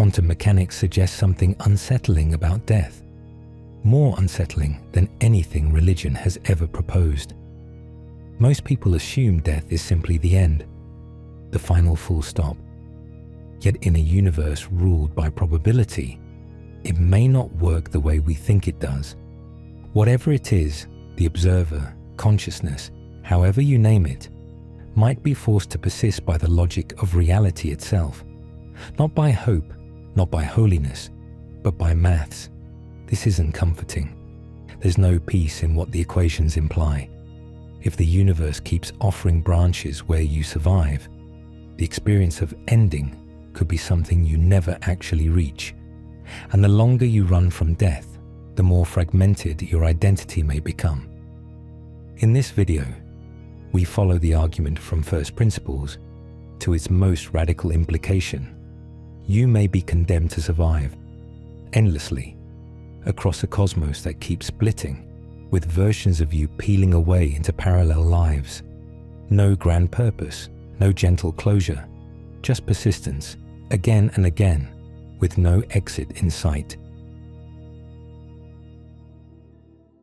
quantum mechanics suggests something unsettling about death, more unsettling than anything religion has ever proposed. Most people assume death is simply the end, the final full stop. Yet in a universe ruled by probability, it may not work the way we think it does. Whatever it is, the observer, consciousness, however you name it, might be forced to persist by the logic of reality itself. Not by hope, not by holiness, but by maths. This isn't comforting. There's no peace in what the equations imply. If the universe keeps offering branches where you survive, the experience of ending could be something you never actually reach. And the longer you run from death, the more fragmented your identity may become. In this video, we follow the argument from first principles to its most radical implication. You may be condemned to survive endlessly across a cosmos that keeps splitting, with versions of you peeling away into parallel lives. No grand purpose, no gentle closure, just persistence, again and again, with no exit in sight.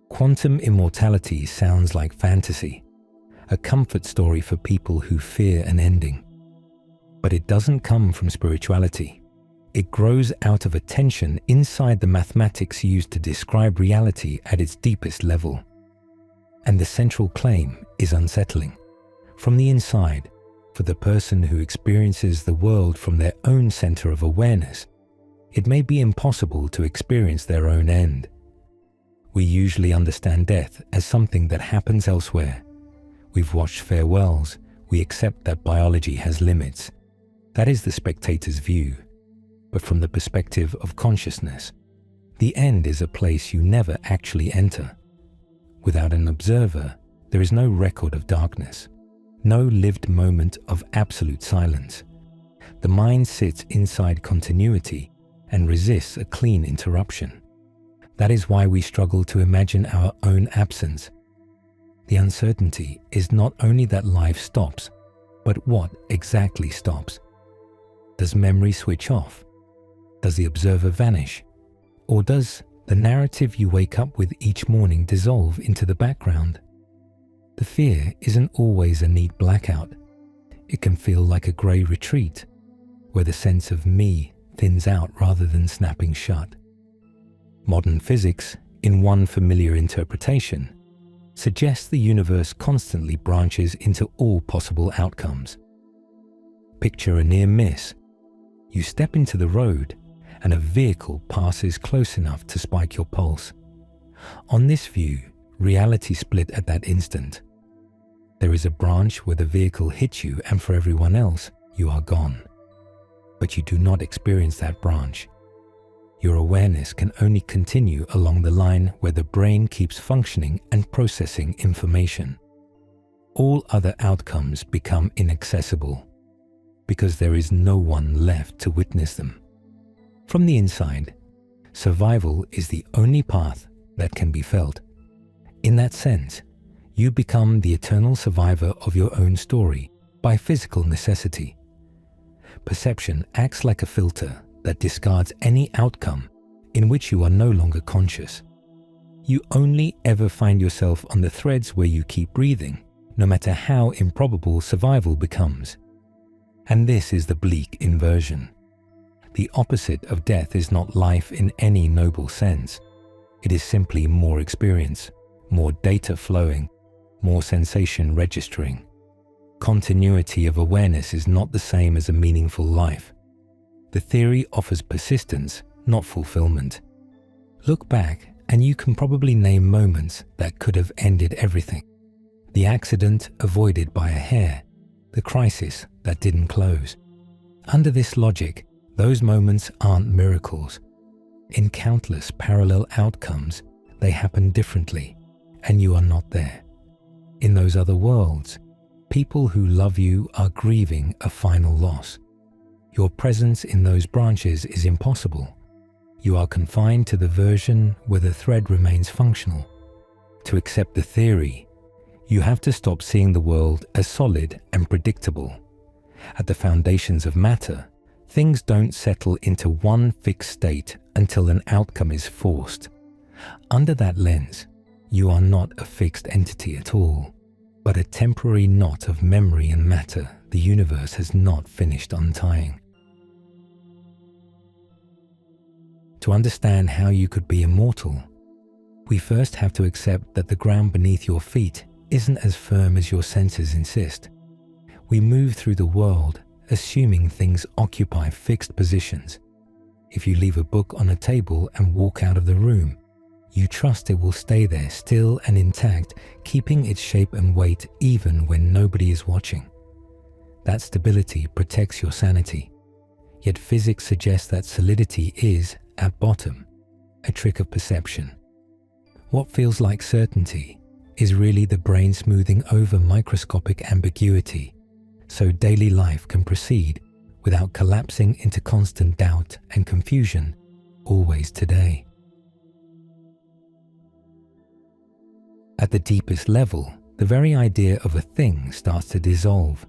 Quantum immortality sounds like fantasy, a comfort story for people who fear an ending. But it doesn't come from spirituality. It grows out of a tension inside the mathematics used to describe reality at its deepest level. And the central claim is unsettling. From the inside, for the person who experiences the world from their own center of awareness, it may be impossible to experience their own end. We usually understand death as something that happens elsewhere. We've watched farewells. We accept that biology has limits. That is the spectator's view. But from the perspective of consciousness, the end is a place you never actually enter. Without an observer, there is no record of darkness, no lived moment of absolute silence. The mind sits inside continuity and resists a clean interruption. That is why we struggle to imagine our own absence. The uncertainty is not only that life stops, but what exactly stops. Does memory switch off? Does the observer vanish? Or does the narrative you wake up with each morning dissolve into the background? The fear isn't always a neat blackout. It can feel like a grey retreat, where the sense of me thins out rather than snapping shut. Modern physics, in one familiar interpretation, suggests the universe constantly branches into all possible outcomes. Picture a near miss. You step into the road and a vehicle passes close enough to spike your pulse. On this view, reality split at that instant. There is a branch where the vehicle hits you, and for everyone else, you are gone. But you do not experience that branch. Your awareness can only continue along the line where the brain keeps functioning and processing information. All other outcomes become inaccessible because there is no one left to witness them. From the inside, survival is the only path that can be felt. In that sense, you become the eternal survivor of your own story by physical necessity. Perception acts like a filter that discards any outcome in which you are no longer conscious. You only ever find yourself on the threads where you keep breathing, no matter how improbable survival becomes. And this is the bleak inversion. The opposite of death is not life in any noble sense. It is simply more experience, more data flowing, more sensation registering. Continuity of awareness is not the same as a meaningful life. The theory offers persistence, not fulfillment. Look back and you can probably name moments that could have ended everything. The accident avoided by a hair, the crisis that didn't close. Under this logic, those moments aren't miracles. In countless parallel outcomes, they happen differently, and you are not there. In those other worlds, people who love you are grieving a final loss. Your presence in those branches is impossible. You are confined to the version where the thread remains functional. To accept the theory, you have to stop seeing the world as solid and predictable. At the foundations of matter, Things don't settle into one fixed state until an outcome is forced. Under that lens, you are not a fixed entity at all, but a temporary knot of memory and matter the universe has not finished untying. To understand how you could be immortal, we first have to accept that the ground beneath your feet isn't as firm as your senses insist. We move through the world assuming things occupy fixed positions. If you leave a book on a table and walk out of the room, you trust it will stay there still and intact, keeping its shape and weight even when nobody is watching. That stability protects your sanity. Yet physics suggests that solidity is, at bottom, a trick of perception. What feels like certainty is really the brain smoothing over microscopic ambiguity, so daily life can proceed without collapsing into constant doubt and confusion, always today. At the deepest level, the very idea of a thing starts to dissolve.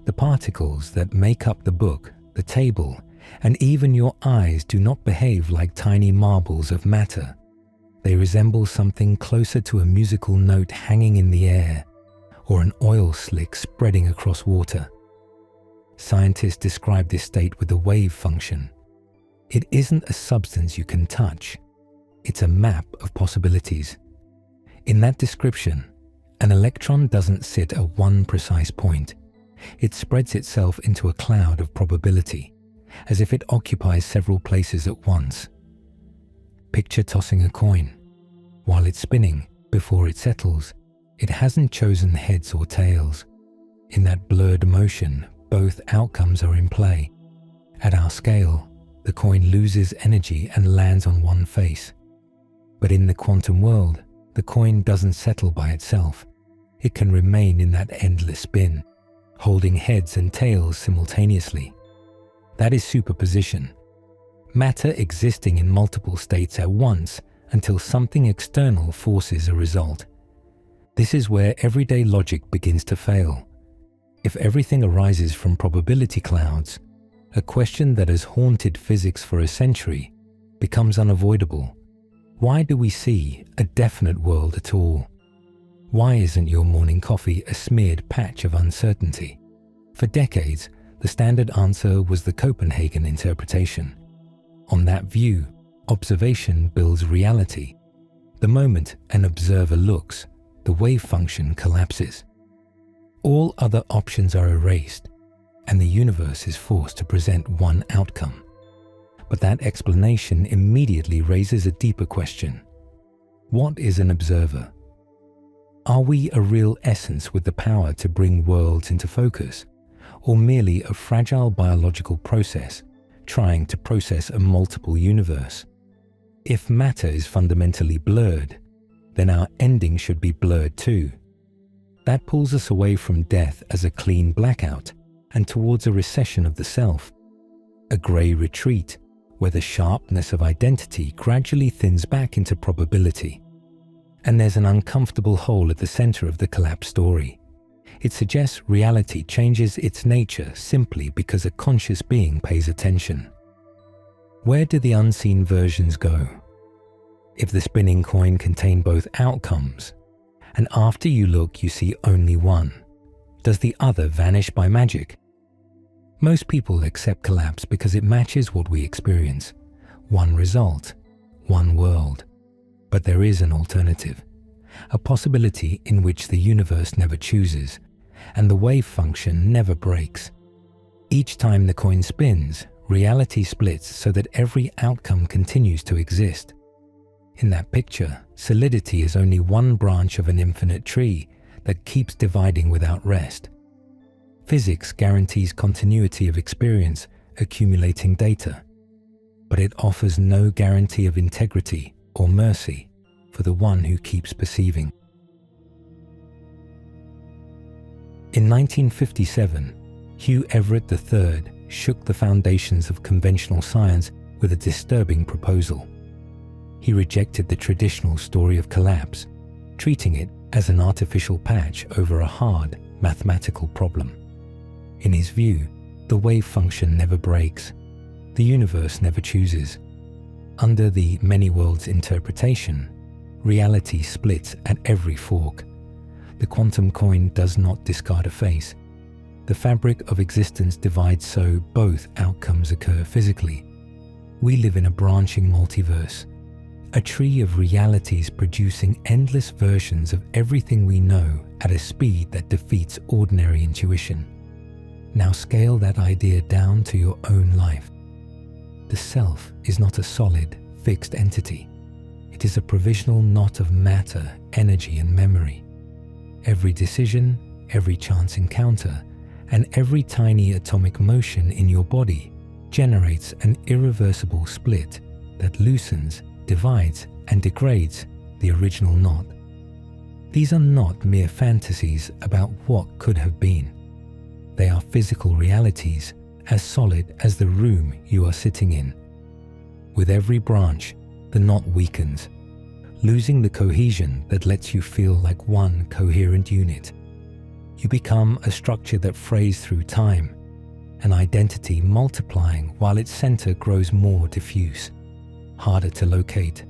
The particles that make up the book, the table, and even your eyes do not behave like tiny marbles of matter. They resemble something closer to a musical note hanging in the air, or an oil slick spreading across water. Scientists describe this state with the wave function. It isn't a substance you can touch. It's a map of possibilities. In that description, an electron doesn't sit at one precise point. It spreads itself into a cloud of probability, as if it occupies several places at once. Picture tossing a coin. While it's spinning, before it settles, it hasn't chosen heads or tails. In that blurred motion, both outcomes are in play. At our scale, the coin loses energy and lands on one face. But in the quantum world, the coin doesn't settle by itself. It can remain in that endless spin, holding heads and tails simultaneously. That is superposition. Matter existing in multiple states at once until something external forces a result. This is where everyday logic begins to fail. If everything arises from probability clouds, a question that has haunted physics for a century becomes unavoidable. Why do we see a definite world at all? Why isn't your morning coffee a smeared patch of uncertainty? For decades, the standard answer was the Copenhagen interpretation. On that view, observation builds reality. The moment an observer looks, the wave function collapses. All other options are erased, and the universe is forced to present one outcome. But that explanation immediately raises a deeper question. What is an observer? Are we a real essence with the power to bring worlds into focus, or merely a fragile biological process trying to process a multiple universe? If matter is fundamentally blurred, then our ending should be blurred too. That pulls us away from death as a clean blackout and towards a recession of the self, a grey retreat where the sharpness of identity gradually thins back into probability. And there's an uncomfortable hole at the center of the collapse story. It suggests reality changes its nature simply because a conscious being pays attention. Where do the unseen versions go? If the spinning coin contained both outcomes, and after you look you see only one, does the other vanish by magic? Most people accept collapse because it matches what we experience. One result, one world. But there is an alternative, a possibility in which the universe never chooses, and the wave function never breaks. Each time the coin spins, reality splits so that every outcome continues to exist. In that picture, solidity is only one branch of an infinite tree that keeps dividing without rest. Physics guarantees continuity of experience, accumulating data, but it offers no guarantee of integrity or mercy for the one who keeps perceiving. In 1957, Hugh Everett III shook the foundations of conventional science with a disturbing proposal. He rejected the traditional story of collapse, treating it as an artificial patch over a hard mathematical problem. In his view, The wave function never breaks. The universe never chooses. Under the many worlds interpretation, reality splits at every fork. The quantum coin does not discard a face. The fabric of existence divides so both outcomes occur physically. We live in a branching multiverse, a tree of realities producing endless versions of everything we know at a speed that defeats ordinary intuition. Now scale that idea down to your own life. The self is not a solid, fixed entity. It is a provisional knot of matter, energy, and memory. Every decision, every chance encounter, and every tiny atomic motion in your body generates an irreversible split that loosens, divides, and degrades the original knot. These are not mere fantasies about what could have been. They are physical realities, as solid as the room you are sitting in. With every branch, the knot weakens, losing the cohesion that lets you feel like one coherent unit. You become a structure that frays through time, an identity multiplying while its center grows more diffuse, harder to locate,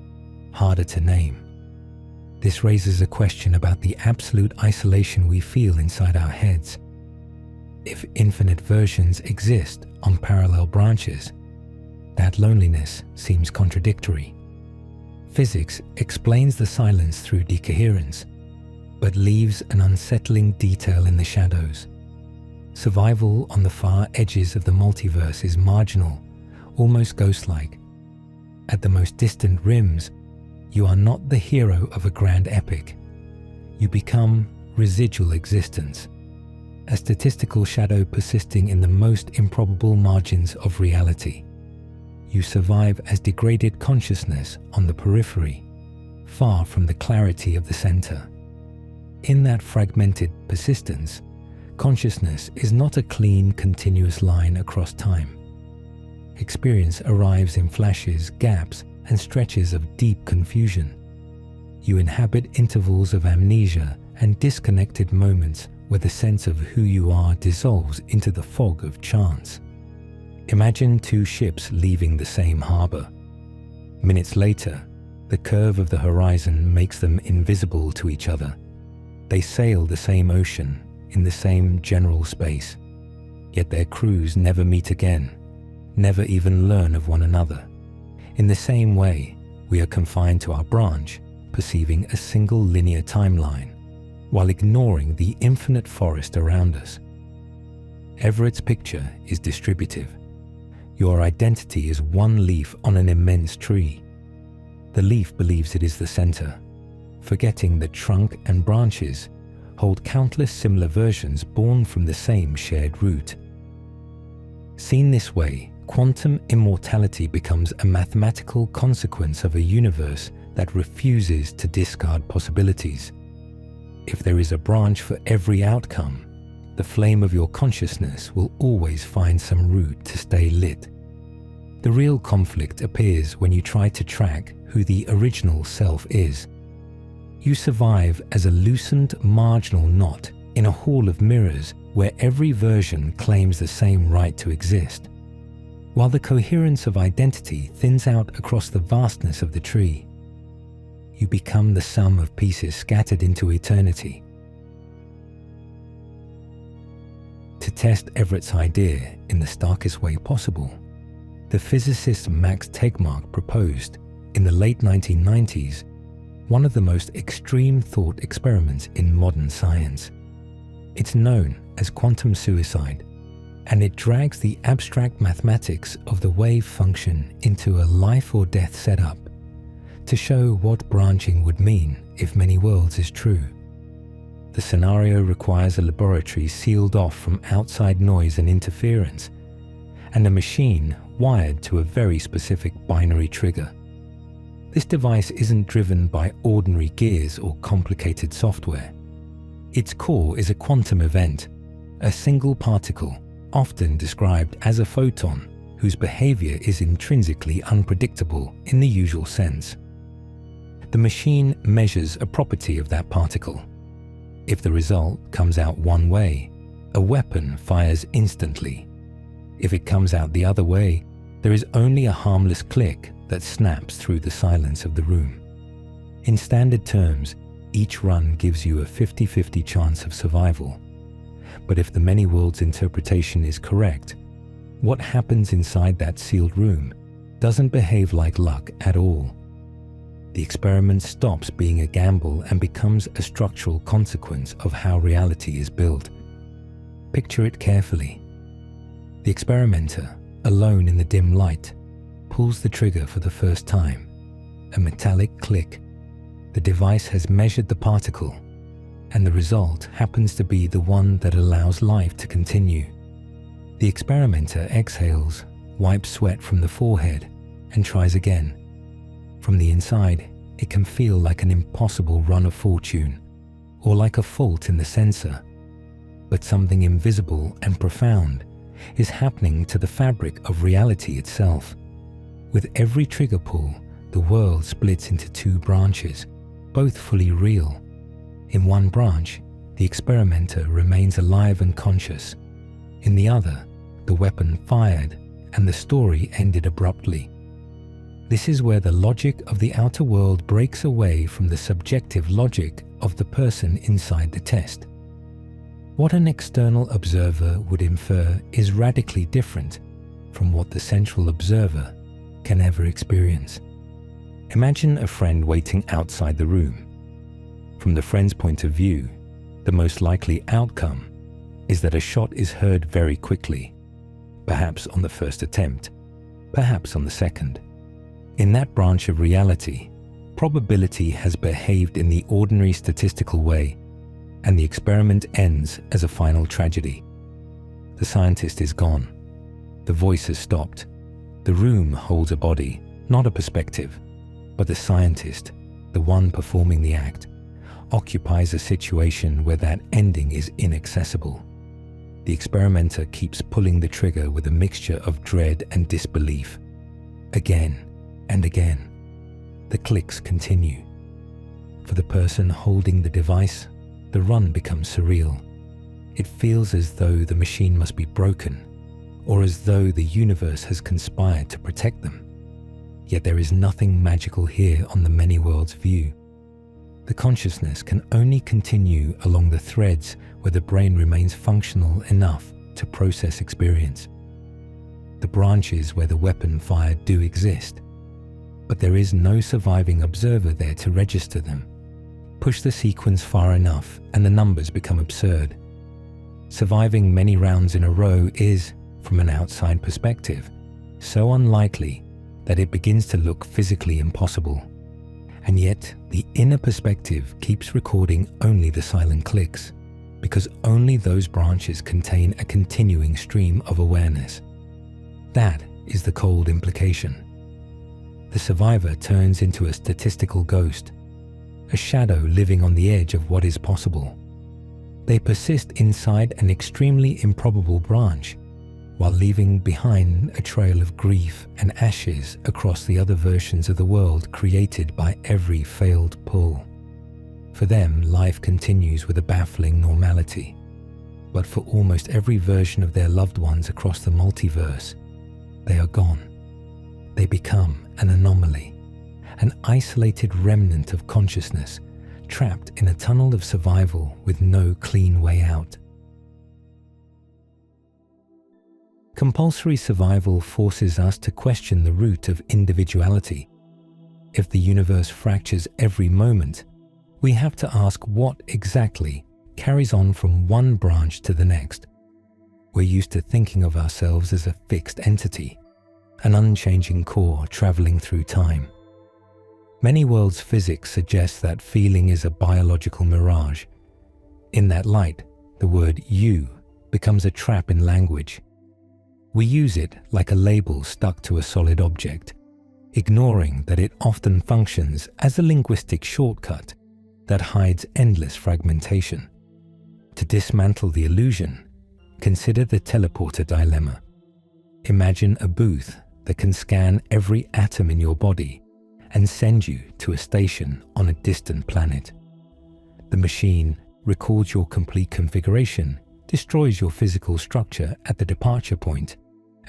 harder to name. This raises a question about the absolute isolation we feel inside our heads. If infinite versions exist on parallel branches, that loneliness seems contradictory. Physics explains the silence through decoherence, but leaves an unsettling detail in the shadows. Survival on the far edges of the multiverse is marginal, almost ghost-like. At the most distant rims, you are not the hero of a grand epic. You become residual existence, a statistical shadow persisting in the most improbable margins of reality. You survive as degraded consciousness on the periphery, far from the clarity of the center. In that fragmented persistence, consciousness is not a clean, continuous line across time. Experience arrives in flashes, gaps, and stretches of deep confusion. You inhabit intervals of amnesia and disconnected moments where the sense of who you are dissolves into the fog of chance. Imagine two ships leaving the same harbor. Minutes later, the curve of the horizon makes them invisible to each other. They sail the same ocean in the same general space, yet their crews never meet again, never even learn of one another. In the same way, we are confined to our branch, perceiving a single linear timeline, while ignoring the infinite forest around us. Everett's picture is distributive. Your identity is one leaf on an immense tree. The leaf believes it is the center, forgetting that trunk and branches hold countless similar versions born from the same shared root. Seen this way, quantum immortality becomes a mathematical consequence of a universe that refuses to discard possibilities. If there is a branch for every outcome, the flame of your consciousness will always find some route to stay lit. The real conflict appears when you try to track who the original self is. You survive as a loosened marginal knot in a hall of mirrors where every version claims the same right to exist. While the coherence of identity thins out across the vastness of the tree, you become the sum of pieces scattered into eternity. To test Everett's idea in the starkest way possible, the physicist Max Tegmark proposed, in the late 1990s, one of the most extreme thought experiments in modern science. It's known as quantum suicide, and it drags the abstract mathematics of the wave function into a life or death setup to show what branching would mean if many worlds is true. The scenario requires a laboratory sealed off from outside noise and interference, and a machine wired to a very specific binary trigger. This device isn't driven by ordinary gears or complicated software. Its core is a quantum event, a single particle, often described as a photon, whose behavior is intrinsically unpredictable in the usual sense. The machine measures a property of that particle. If the result comes out one way, a weapon fires instantly. If it comes out the other way, there is only a harmless click that snaps through the silence of the room. In standard terms, each run gives you a 50-50 chance of survival. But if the many worlds interpretation is correct, what happens inside that sealed room doesn't behave like luck at all. The experiment stops being a gamble and becomes a structural consequence of how reality is built. Picture it carefully. The experimenter, alone in the dim light, pulls the trigger for the first time. A metallic click. The device has measured the particle, and the result happens to be the one that allows life to continue. The experimenter exhales, wipes sweat from the forehead, and tries again. From the inside, it can feel like an impossible run of fortune, or like a fault in the sensor. But something invisible and profound is happening to the fabric of reality itself. With every trigger pull, the world splits into two branches, both fully real. In one branch, the experimenter remains alive and conscious. In the other, the weapon fired and the story ended abruptly. This is where the logic of the outer world breaks away from the subjective logic of the person inside the test. What an external observer would infer is radically different from what the central observer can ever experience. Imagine a friend waiting outside the room. From the friend's point of view, the most likely outcome is that a shot is heard very quickly, perhaps on the first attempt, perhaps on the second. In that branch of reality, probability has behaved in the ordinary statistical way, and the experiment ends as a final tragedy. The scientist is gone. The voice has stopped. The room holds a body, not a perspective, but the scientist, the one performing the act, occupies a situation where that ending is inaccessible. The experimenter keeps pulling the trigger with a mixture of dread and disbelief. Again and again, the clicks continue. For the person holding the device, the run becomes surreal. It feels as though the machine must be broken, or as though the universe has conspired to protect them. Yet there is nothing magical here on the many worlds view. The consciousness can only continue along the threads where the brain remains functional enough to process experience. The branches where the weapon fired do exist, but there is no surviving observer there to register them. Push the sequence far enough and the numbers become absurd. Surviving many rounds in a row is, from an outside perspective, so unlikely that it begins to look physically impossible. And yet, the inner perspective keeps recording only the silent clicks, because only those branches contain a continuing stream of awareness. That is the cold implication. The survivor turns into a statistical ghost, a shadow living on the edge of what is possible. They persist inside an extremely improbable branch, while leaving behind a trail of grief and ashes across the other versions of the world created by every failed pull. For them, life continues with a baffling normality. But for almost every version of their loved ones across the multiverse, they are gone. They become an anomaly, an isolated remnant of consciousness, trapped in a tunnel of survival with no clean way out. Compulsory survival forces us to question the root of individuality. If the universe fractures every moment, we have to ask what exactly carries on from one branch to the next. We're used to thinking of ourselves as a fixed entity, an unchanging core traveling through time. Many worlds' physics suggests that feeling is a biological mirage. In that light, the word "you" becomes a trap in language. We use it like a label stuck to a solid object, ignoring that it often functions as a linguistic shortcut that hides endless fragmentation. To dismantle the illusion, consider the teleporter dilemma. Imagine a booth that can scan every atom in your body and send you to a station on a distant planet. The machine records your complete configuration, destroys your physical structure at the departure point,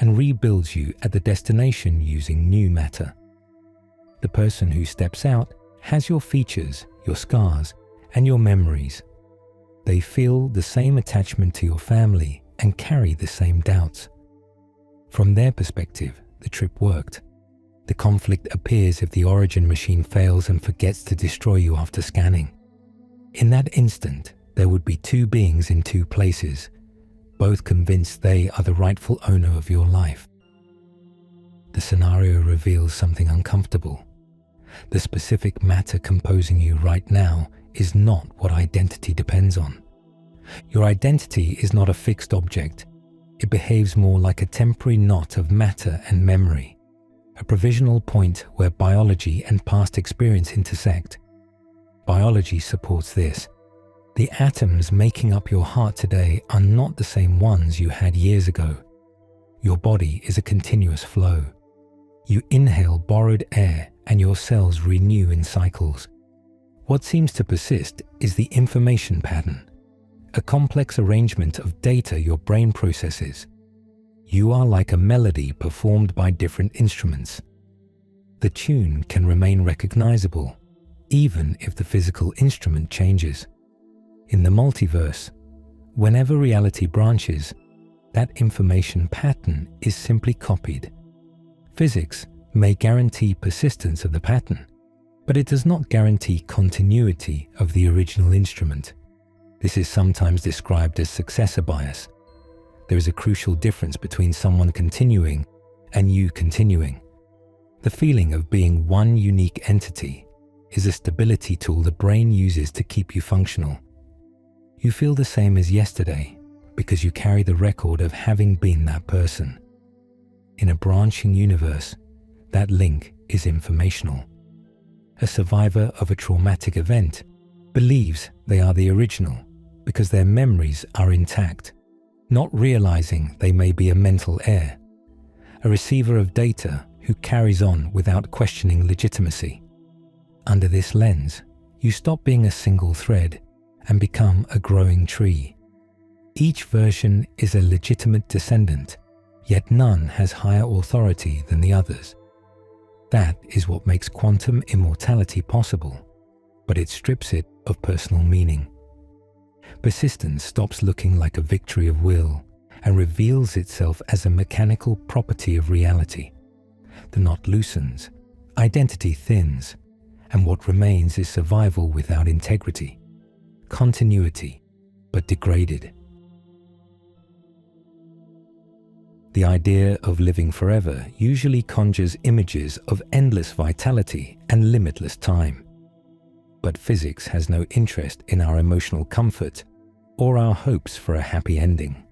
and rebuilds you at the destination using new matter. The person who steps out has your features, your scars, and your memories. They feel the same attachment to your family and carry the same doubts. From their perspective, the trip worked. The conflict appears if the origin machine fails and forgets to destroy you after scanning. In that instant, there would be two beings in two places, both convinced they are the rightful owner of your life. The scenario reveals something uncomfortable. The specific matter composing you right now is not what identity depends on. Your identity is not a fixed object. It behaves more like a temporary knot of matter and memory, a provisional point where biology and past experience intersect. Biology supports this. The atoms making up your heart today are not the same ones you had years ago. Your body is a continuous flow. You inhale borrowed air and your cells renew in cycles. What seems to persist is the information pattern, a complex arrangement of data your brain processes. You are like a melody performed by different instruments. The tune can remain recognizable, even if the physical instrument changes. In the multiverse, whenever reality branches, that information pattern is simply copied. Physics may guarantee persistence of the pattern, but it does not guarantee continuity of the original instrument. This is sometimes described as successor bias. There is a crucial difference between someone continuing and you continuing. The feeling of being one unique entity is a stability tool the brain uses to keep you functional. You feel the same as yesterday because you carry the record of having been that person. In a branching universe, that link is informational. A survivor of a traumatic event believes they are the original because their memories are intact, not realizing they may be a mental heir. A receiver of data who carries on without questioning legitimacy. Under this lens, you stop being a single thread and become a growing tree. Each version is a legitimate descendant, yet none has higher authority than the others. That is what makes quantum immortality possible, but it strips it of personal meaning. Persistence stops looking like a victory of will and reveals itself as a mechanical property of reality. The knot loosens, identity thins, and what remains is survival without integrity, continuity, but degraded. The idea of living forever usually conjures images of endless vitality and limitless time. But physics has no interest in our emotional comfort or our hopes for a happy ending.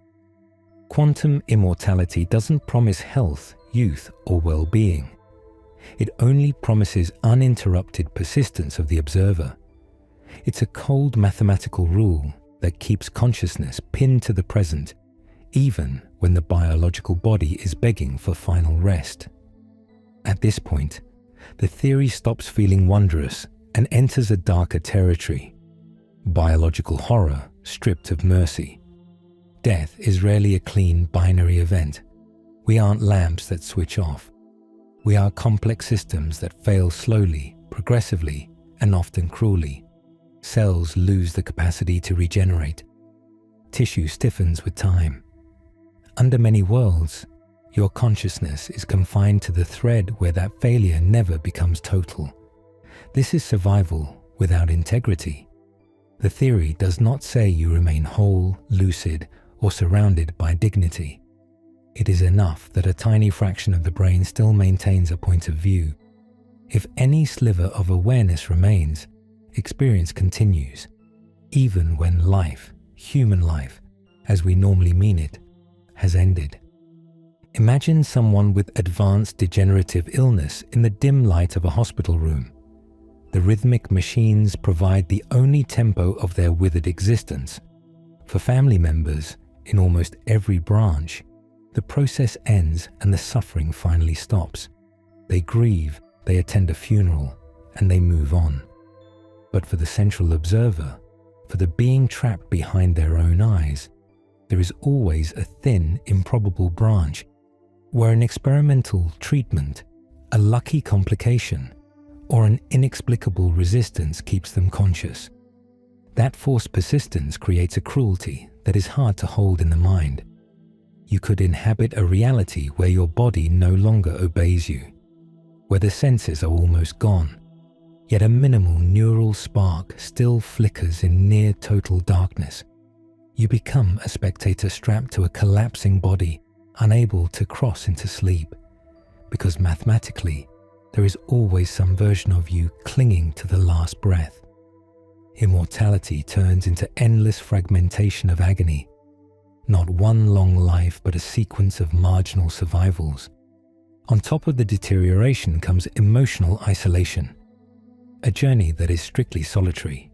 Quantum immortality doesn't promise health, youth, or well-being. It only promises uninterrupted persistence of the observer. It's a cold mathematical rule that keeps consciousness pinned to the present, even when the biological body is begging for final rest. At this point, the theory stops feeling wondrous and enters a darker territory. Biological horror stripped of mercy. Death is rarely a clean binary event. We aren't lamps that switch off. We are complex systems that fail slowly, progressively, and often cruelly. Cells lose the capacity to regenerate. Tissue stiffens with time. Under many worlds, your consciousness is confined to the thread where that failure never becomes total. This is survival without integrity. The theory does not say you remain whole, lucid, or surrounded by dignity. It is enough that a tiny fraction of the brain still maintains a point of view. If any sliver of awareness remains, experience continues, even when life, human life, as we normally mean it, has ended. Imagine someone with advanced degenerative illness in the dim light of a hospital room. The rhythmic machines provide the only tempo of their withered existence. For family members, in almost every branch, the process ends and the suffering finally stops. They grieve, they attend a funeral, and they move on. But for the central observer, for the being trapped behind their own eyes, there is always a thin, improbable branch. where an experimental treatment, a lucky complication, or an inexplicable resistance keeps them conscious. That forced persistence creates a cruelty that is hard to hold in the mind. You could inhabit a reality where your body no longer obeys you, where the senses are almost gone, yet a minimal neural spark still flickers in near total darkness. You become a spectator strapped to a collapsing body, unable to cross into sleep, because mathematically, there is always some version of you clinging to the last breath. Immortality turns into endless fragmentation of agony, not one long life but a sequence of marginal survivals. On top of the deterioration comes emotional isolation, a journey that is strictly solitary.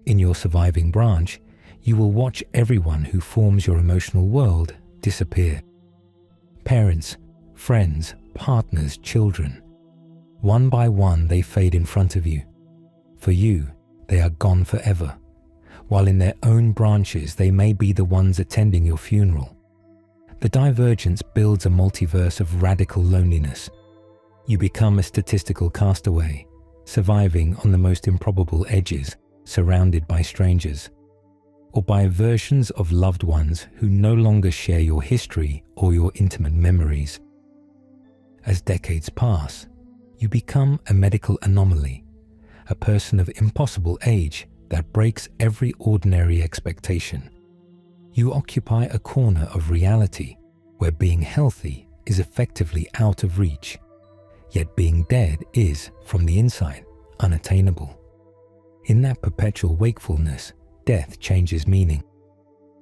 In your surviving branch, you will watch everyone who forms your emotional world disappear. Parents, friends, partners, children. One by one they fade in front of you. For you, they are gone forever, while in their own branches they may be the ones attending your funeral. The divergence builds a multiverse of radical loneliness. You become a statistical castaway, surviving on the most improbable edges, surrounded by strangers, or by versions of loved ones who no longer share your history or your intimate memories. As decades pass, you become a medical anomaly, a person of impossible age that breaks every ordinary expectation. You occupy a corner of reality where being healthy is effectively out of reach, yet being dead is, from the inside, unattainable. In that perpetual wakefulness, death changes meaning.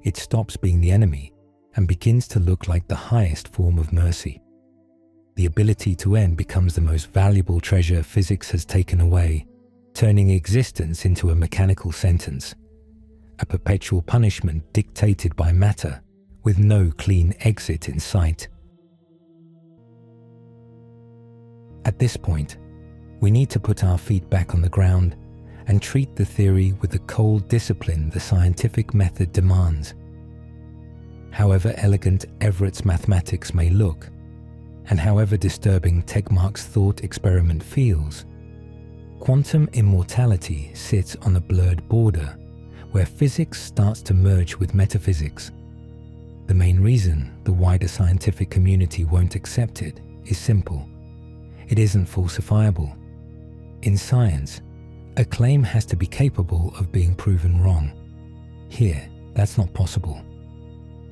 It stops being the enemy and begins to look like the highest form of mercy. The ability to end becomes the most valuable treasure physics has taken away, turning existence into a mechanical sentence, a perpetual punishment dictated by matter with no clean exit in sight. At this point, we need to put our feet back on the ground and treat the theory with the cold discipline the scientific method demands. However elegant Everett's mathematics may look, and however disturbing Tegmark's thought experiment feels, quantum immortality sits on a blurred border where physics starts to merge with metaphysics. The main reason the wider scientific community won't accept it is simple. It isn't falsifiable. In science, a claim has to be capable of being proven wrong. Here, that's not possible.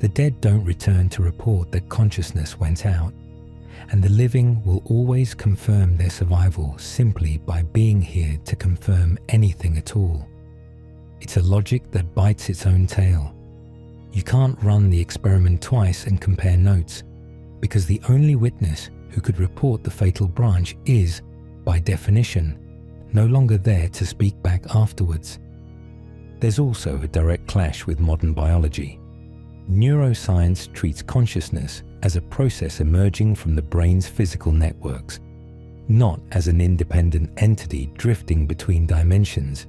The dead don't return to report that consciousness went out, and the living will always confirm their survival simply by being here to confirm anything at all. It's a logic that bites its own tail. You can't run the experiment twice and compare notes, because the only witness who could report the fatal branch is, by definition, no longer there to speak back afterwards. There's also a direct clash with modern biology. Neuroscience treats consciousness as a process emerging from the brain's physical networks, not as an independent entity drifting between dimensions.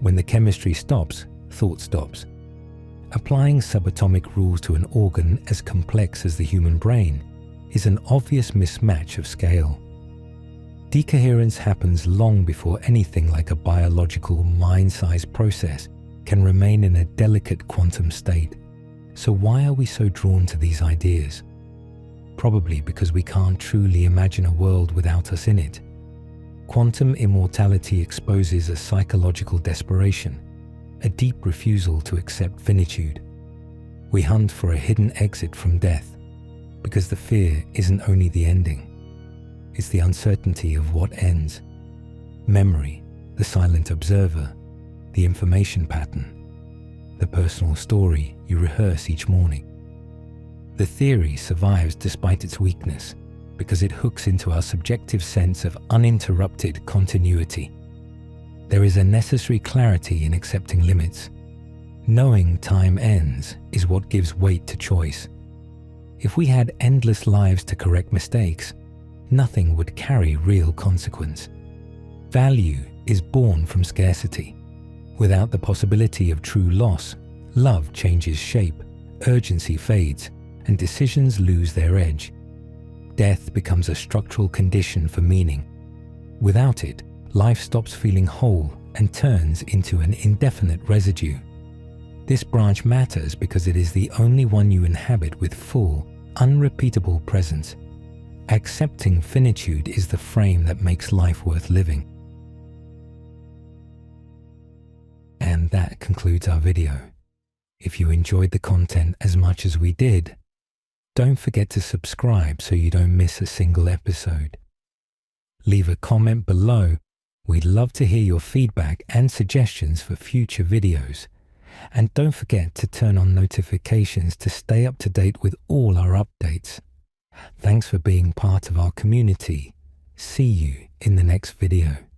When the chemistry stops, thought stops. Applying subatomic rules to an organ as complex as the human brain is an obvious mismatch of scale. Decoherence happens long before anything like a biological mind-sized process can remain in a delicate quantum state. So why are we so drawn to these ideas? Probably because we can't truly imagine a world without us in it. Quantum immortality exposes a psychological desperation, a deep refusal to accept finitude. We hunt for a hidden exit from death, because the fear isn't only the ending, it's the uncertainty of what ends. Memory, the silent observer, the information pattern, the personal story you rehearse each morning. The theory survives despite its weakness because it hooks into our subjective sense of uninterrupted continuity. There is a necessary clarity in accepting limits. Knowing time ends is what gives weight to choice. If we had endless lives to correct mistakes, nothing would carry real consequence. Value is born from scarcity. Without the possibility of true loss, love changes shape, urgency fades, and decisions lose their edge. Death becomes a structural condition for meaning. Without it, life stops feeling whole and turns into an indefinite residue. This branch matters because it is the only one you inhabit with full, unrepeatable presence. Accepting finitude is the frame that makes life worth living. And that concludes our video. If you enjoyed the content as much as we did, don't forget to subscribe so you don't miss a single episode. Leave a comment below. We'd love to hear your feedback and suggestions for future videos. And don't forget to turn on notifications to stay up to date with all our updates. Thanks for being part of our community. See you in the next video.